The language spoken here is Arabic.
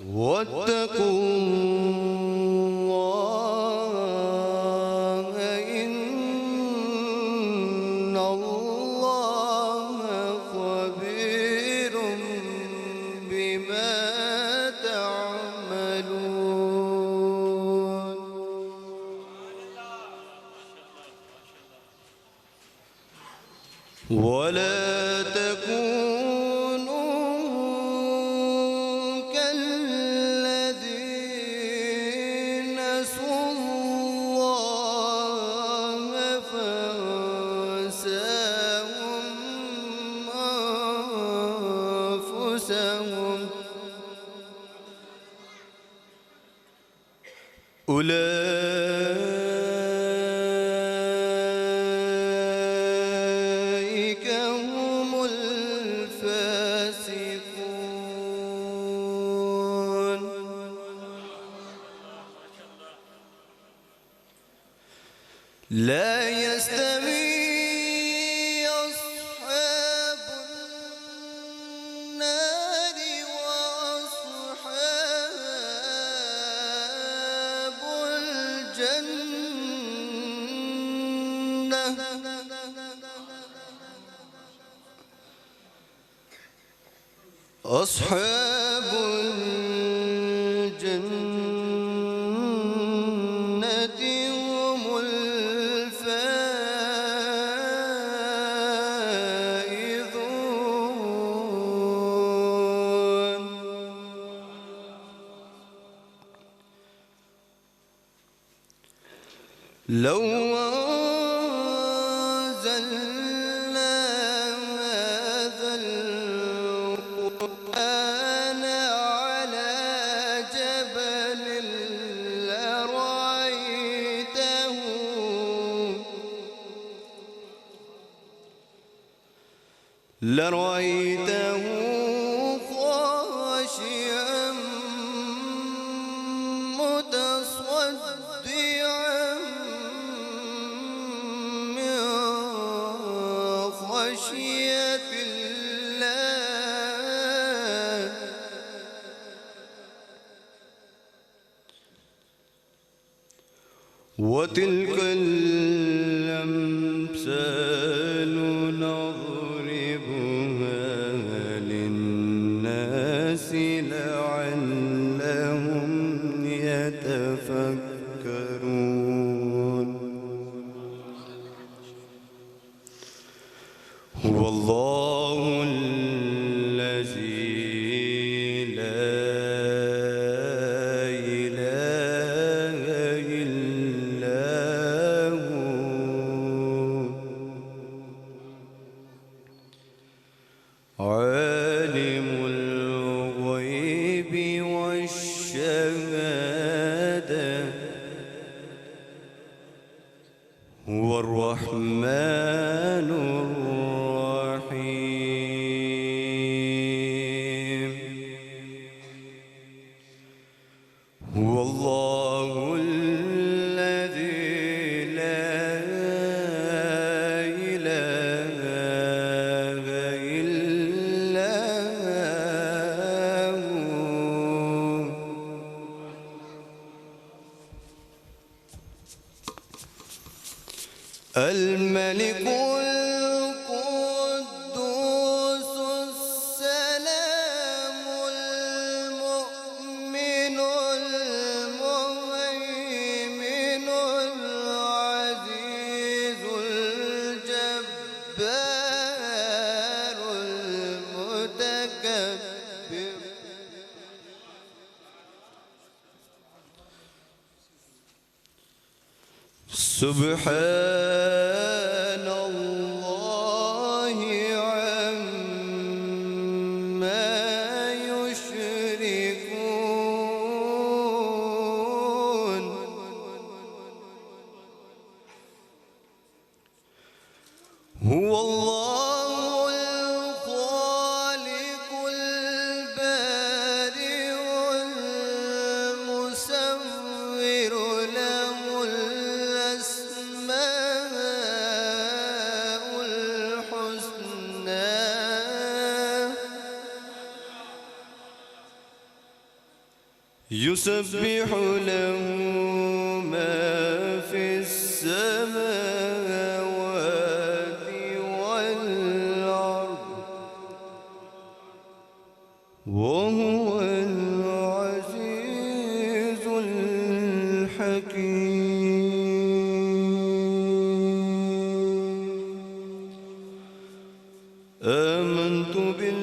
واتقوا الله إن الله خبير بما تعملون ولا تكونوا كالذين نسوا الله فأنساهم أنفسهم أولئك هم الفاسقون لا يستوي أصحاب النار وأصحاب الجنة أصحاب الجنة هم الفائزون لو أنزلنا هذا القرآن على جبل لرأيته خاشعا متصدعا من خشية الله وتلك الأمثال نضربها للناس لعلهم يتفكرون هو الله الذي لا إله إلا هو عالم الغيب والشهادة هو الرحمن الرحيم هو الله الذي لا إله إلا هو الملك القدوس السلام المؤمن المهيمن العزيز الجبار المتكبر سبحان الله عما يشركون هو الله الخالق البارئ المصور له الأسماء الحسنى يسبح له ما في السماوات والأرض وهو العزيز الحكيم. آمنت بالله